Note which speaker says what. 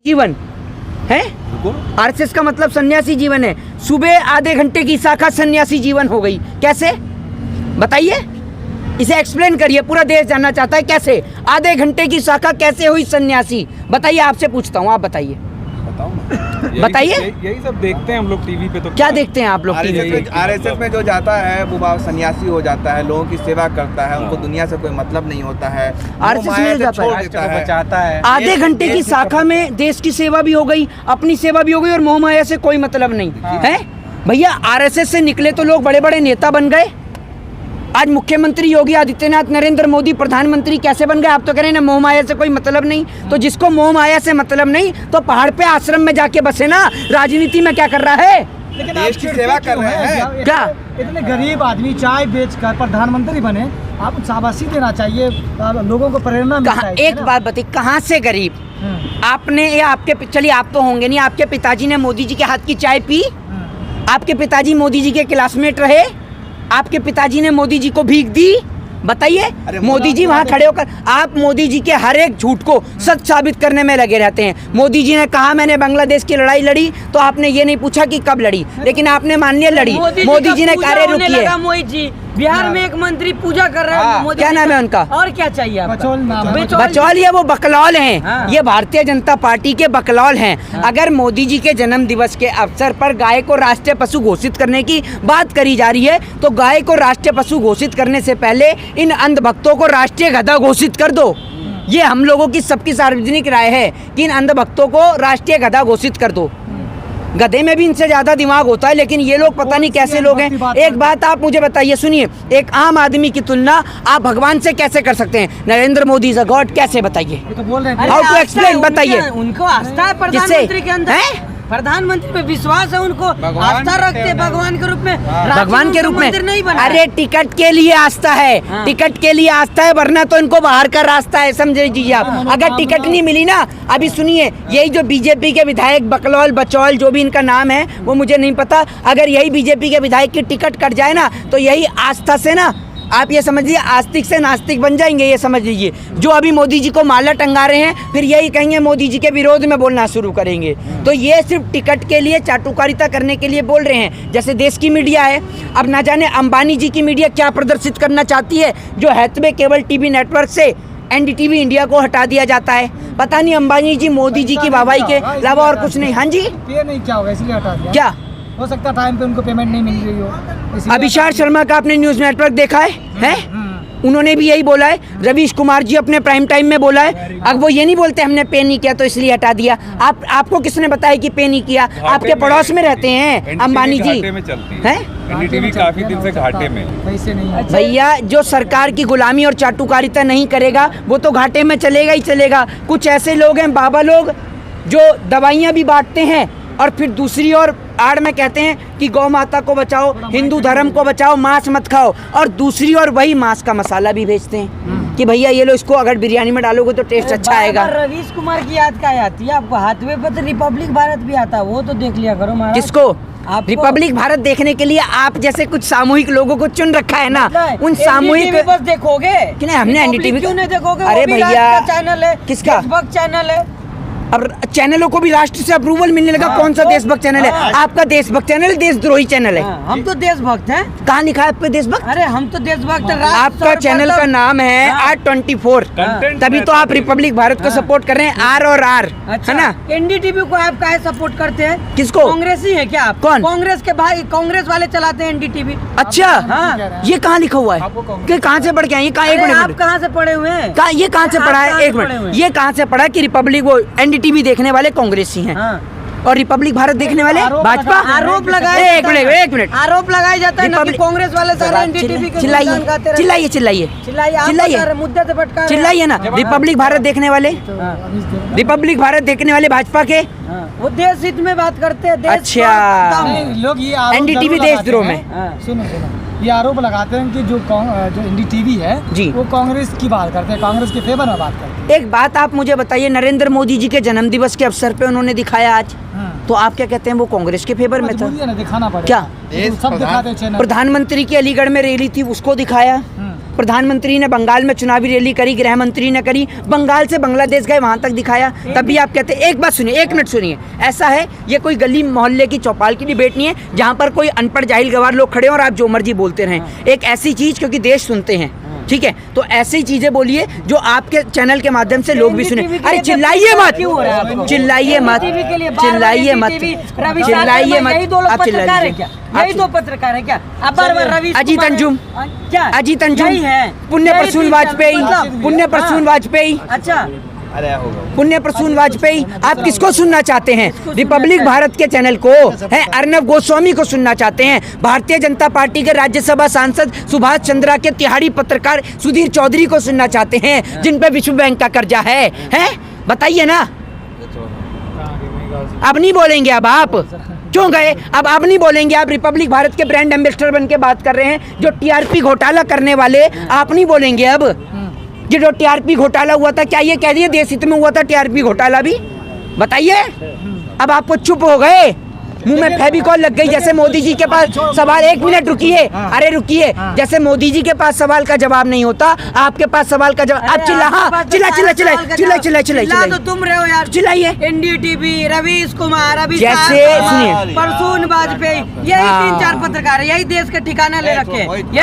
Speaker 1: जीवन है। आरएसएस का मतलब सन्यासी जीवन है। सुबह आधे घंटे की शाखा सन्यासी जीवन हो गई, कैसे बताइए? इसे एक्सप्लेन करिए, पूरा देश जानना चाहता है कैसे आधे घंटे की शाखा कैसे हुई सन्यासी। बताइए, आपसे पूछता हूँ, आप बताइए। बताइए।
Speaker 2: यही सब देखते हैं हम लोग टीवी पे। तो
Speaker 1: क्या देखते हैं आप लोग टीवी पे?
Speaker 3: आरएसएस में जो जाता है वो सन्यासी हो जाता है, लोगों की सेवा करता है, उनको दुनिया से कोई मतलब नहीं होता है,
Speaker 1: आरएसएस में जाता है,
Speaker 2: बचाता है।
Speaker 1: आधे घंटे की शाखा में देश की सेवा भी हो गई, अपनी सेवा भी हो गई और मोह माया से कोई मतलब नहीं है। भैया आरएसएस से निकले तो लोग बड़े बड़े नेता बन गए। आज मुख्यमंत्री योगी आदित्यनाथ, नरेंद्र मोदी प्रधानमंत्री कैसे बन गए? आप तो कह रहे हैं ना मोह माया से कोई मतलब नहीं। तो जिसको मोह माया से मतलब नहीं तो पहाड़ पे आश्रम में जाके बसे ना, राजनीति में क्या कर रहा है?
Speaker 3: देश की सेवा कर रहे हैं।
Speaker 1: क्या
Speaker 4: इतने गरीब आदमी चाय बेचकर प्रधानमंत्री बने, आप शाबाशी देना चाहिए, लोगों को प्रेरणा मिलता है।
Speaker 1: एक बात बताइए, कहाँ से गरीब? आपने या आपके, चलिए आप तो होंगे नहीं, आपके पिताजी ने मोदी जी के हाथ की चाय पी? आपके पिताजी मोदी जी के क्लासमेट रहे? आपके पिताजी ने मोदी जी को भीख दी? बताइए। मोदी जी वहाँ खड़े होकर, आप मोदी जी के हर एक झूठ को सच साबित करने में लगे रहते हैं। मोदी जी ने कहा मैंने बांग्लादेश की लड़ाई लड़ी, तो आपने ये नहीं पूछा कि कब लड़ी, लेकिन आपने मान लिया लड़ी। मोदी जी ने कार्य रुकिए।
Speaker 5: मोदी जी बिहार में एक मंत्री पूजा कर रहे हैं,
Speaker 1: क्या नाम है उनका?
Speaker 5: और क्या चाहिए आपको?
Speaker 1: बचौल या वो बकलौल हैं। ये भारतीय जनता पार्टी के बकलौल हैं। अगर मोदी जी के जन्म दिवस के अवसर पर गाय को राष्ट्रीय पशु घोषित करने की बात करी जा रही है, तो गाय को राष्ट्रीय पशु घोषित करने से पहले इन अंधभक्तों को राष्ट्रीय गधा घोषित कर दो। ये हम लोगों की सबकी सार्वजनिक राय है कि इन अंधभक्तों को राष्ट्रीय गधा घोषित कर दो। गधे में भी इनसे ज्यादा दिमाग होता है, लेकिन ये लोग पता नहीं कैसे लोग हैं। एक बात आप मुझे बताइए, सुनिए, एक आम आदमी की तुलना आप भगवान से कैसे कर सकते हैं? Narendra Modi is a God, कैसे बताइए? हाउ टू एक्सप्लेन, बताइए।
Speaker 5: उनको आस्था है प्रधानमंत्री के अंदर, प्रधानमंत्री पे विश्वास है, उनको आस्था रखते हैं भगवान के रूप में।
Speaker 1: भगवान के रूप में
Speaker 5: नहीं बना।
Speaker 1: अरे टिकट के लिए आस्था है, टिकट के लिए आस्था है, वरना तो इनको बाहर का रास्ता है, समझ लीजिए आप। अगर टिकट नहीं मिली ना, अभी सुनिए, यही जो बीजेपी के विधायक बकलौल बचौल जो भी इनका नाम है वो मुझे नहीं पता, अगर यही बीजेपी के विधायक की टिकट कट जाए ना, तो यही आस्था से ना आप ये समझ लीजिए आस्तिक से नास्तिक बन जाएंगे। ये समझ लीजिए, जो अभी मोदी जी को माला टंगा रहे हैं, फिर यही कहेंगे मोदी जी के विरोध में बोलना शुरू करेंगे। तो ये सिर्फ टिकट के लिए, चाटुकारिता करने के लिए बोल रहे हैं। जैसे देश की मीडिया है, अब ना जाने अंबानी जी की मीडिया क्या प्रदर्शित करना चाहती है, जो हैथवे केबल टीवी नेटवर्क से एनडीटीवी इंडिया को हटा दिया जाता है। पता नहीं अंबानी जी मोदी जी की वाहवाही के अलावा और कुछ नहीं। हाँ जी,
Speaker 4: ये नहीं क्या होगा इसलिए हटा दिया?
Speaker 1: क्या
Speaker 4: हो सकता है टाइम पे उनको पेमेंट नहीं मिल रही हो।
Speaker 1: अभिषार शर्मा का आपने न्यूज़ नेटवर्क देखा है? उन्होंने भी यही बोला है। रवीश कुमार जी अपने प्राइम टाइम में बोला है। अब वो ये नहीं बोलते हमने पे नहीं किया तो इसलिए हटा दिया। आपको किसने बताया कि पे नहीं किया? आपके पड़ोस में रहते हैं अंबानी जी, हैं?
Speaker 2: एनडीटीवी काफी दिन से घाटे में।
Speaker 4: पैसे नहीं।
Speaker 1: भैया जो सरकार की गुलामी और चाटुकारिता नहीं करेगा वो तो घाटे में चलेगा ही चलेगा। कुछ ऐसे लोग हैं बाबा लोग जो दवाइयाँ भी बांटते हैं और फिर दूसरी ओर आड़ में कहते हैं कि गौ माता को बचाओ, हिंदू धर्म को बचाओ, मांस मत खाओ, और दूसरी ओर वही मांस का मसाला भी बेचते हैं कि भैया ये लो, इसको अगर बिरयानी में डालोगे तो टेस्ट अच्छा आएगा।
Speaker 5: रवीश कुमार की याद क्या आती है आपको? हाथवे पर तो रिपब्लिक भारत भी आता है, वो तो देख लिया करो महाराज।
Speaker 1: किसको? रिपब्लिक भारत देखने के लिए आप जैसे कुछ सामूहिक लोगों को चुन रखा है ना, उन सामूहिक
Speaker 5: बस देखोगे
Speaker 1: कि नहीं? हमने एनडीटीवी
Speaker 5: क्यों नहीं देखोगे?
Speaker 1: अरे भैया
Speaker 5: चैनल है,
Speaker 1: किसका
Speaker 5: चैनल है।
Speaker 1: अब चैनलों को भी राष्ट्र से अप्रूवल मिलने लगा। कौन सा देशभक्त चैनल है? आपका देशभक्त चैनल है, देशद्रोही चैनल है।
Speaker 5: हम तो देशभक्त हैं।
Speaker 1: कहाँ लिखा है आपके देशभक्त?
Speaker 5: अरे हम तो देशभक्त हैं।
Speaker 1: आपका चैनल का नाम है R24, तभी तो आप रिपब्लिक भारत को सपोर्ट कर रहे हैं। R और R है ना?
Speaker 5: एनडीटीवी को आप काहे सपोर्ट करते हैं?
Speaker 1: किसको?
Speaker 5: कांग्रेसी है क्या आप?
Speaker 1: कौन?
Speaker 5: कांग्रेस के भाई, कांग्रेस वाले चलाते हैं एनडीटीवी।
Speaker 1: अच्छा, ये कहाँ लिखा हुआ है? कहाँ से पढ़ के आए? ये कहाँ? एक मिनट,
Speaker 5: आप कहाँ से पढ़े हुए हैं?
Speaker 1: ये कहाँ से पढ़ा है? एक मिनट, ये कहाँ से पढ़ा कि रिपब्लिक वो एनडीटीवी देखने वाले कांग्रेसी हैं और रिपब्लिक भारत देखने वाले भाजपा?
Speaker 5: आरोप लगाए,
Speaker 1: एक मिनट,
Speaker 5: आरोप लगाया जाता है ना कि कांग्रेस वाले सारे एनडीटीवी के
Speaker 1: चिल्लाइए चिल्लाइए
Speaker 5: मुद्दे से भटका
Speaker 1: चिल्लाइए ना। रिपब्लिक भारत देखने वाले, रिपब्लिक भारत देखने वाले भाजपा के,
Speaker 5: वो देश हित में बात करते हैं।
Speaker 1: अच्छा,
Speaker 4: लोग ये
Speaker 1: एनडीटीवी देशद्रोह में।
Speaker 4: सुनो, ये आरोप लगाते हैं कि जो एनडीटीवी है
Speaker 1: जी,
Speaker 4: वो कांग्रेस की बात करते हैं, कांग्रेस के फेवर में बात करते हैं।
Speaker 1: एक बात आप मुझे बताइए, नरेंद्र मोदी जी के जन्म दिवस के अवसर पे उन्होंने दिखाया आज, तो आप क्या कहते हैं वो कांग्रेस के फेवर में था?
Speaker 4: दिखाना पड़ेगा।
Speaker 1: क्या
Speaker 4: सब दिखाते हैं चैनल।
Speaker 1: प्रधानमंत्री की अलीगढ़ में रैली थी, उसको दिखाया। प्रधानमंत्री ने बंगाल में चुनावी रैली करी, गृह मंत्री ने करी, बंगाल से बांग्लादेश गए वहाँ तक दिखाया, तब भी आप कहते हैं। एक बात सुनिए, 1 मिनट सुनिए। ऐसा है, ये कोई गली मोहल्ले की चौपाल की डिबेट नहीं है जहाँ पर कोई अनपढ़ जाहिल गवार लोग खड़े और आप जो मर्जी बोलते रहें। एक ऐसी चीज़, क्योंकि देश सुनते हैं, ठीक है, तो ऐसी चीजें बोलिए जो आपके चैनल के माध्यम से लोग भी सुने। अरे चिल्लाइए मत, चिल्लाइए मत, चिल्लाइए मत, चिल्लाइए मत, आप चिल्लाइए।
Speaker 5: यही दो पत्रकार है क्या? अब बार-बार रवि
Speaker 1: अजीत अंजुम,
Speaker 5: क्या
Speaker 1: अजीत अंजुम,
Speaker 5: यही है,
Speaker 1: पुण्य प्रसून वाजपेयी, पुण्य प्रसून वाजपेयी,
Speaker 5: अच्छा
Speaker 1: पुण्य प्रसून वाजपेयी। आप किसको सुनना चाहते हैं? रिपब्लिक भारत के चैनल को है, अर्नब गोस्वामी को सुनना चाहते हैं, भारतीय जनता पार्टी के राज्यसभा सांसद सुभाष चंद्रा के तिहाड़ी पत्रकार सुधीर चौधरी को सुनना चाहते हैं, जिन पे विश्व बैंक का कर्जा है? बताइए ना। अब नहीं बोलेंगे, अब आप क्यों गए? अब नहीं बोलेंगे। आप रिपब्लिक भारत के ब्रांड एम्बेसडर बन के बात कर रहे हैं, जो टीआरपी घोटाला करने वाले, आप नहीं बोलेंगे अब? ये जो टीआरपी घोटाला हुआ था, क्या ये कह दिए देश हित में हुआ था टीआरपी घोटाला भी? बताइए। अब आपको चुप हो गए, मुंह में फेविकॉल लग गई। जैसे मोदी जी के पास सवाल, 1 मिनट रुकिए, अरे रुकिए, जैसे मोदी जी के पास सवाल का जवाब नहीं होता, आपके पास सवाल का जवाब। आप चिल्ला, हाँ चिल्ला
Speaker 5: तो तुम रहे हो यार,
Speaker 1: चिल्लाइए।
Speaker 5: एनडीटीवी, रवीश कुमार, अभी
Speaker 1: जैसे सुनिए,
Speaker 5: प्रसून वाजपेयी, यही 3-4 पत्रकार है, यही देश का ठिकाना ले रखे हैं, यही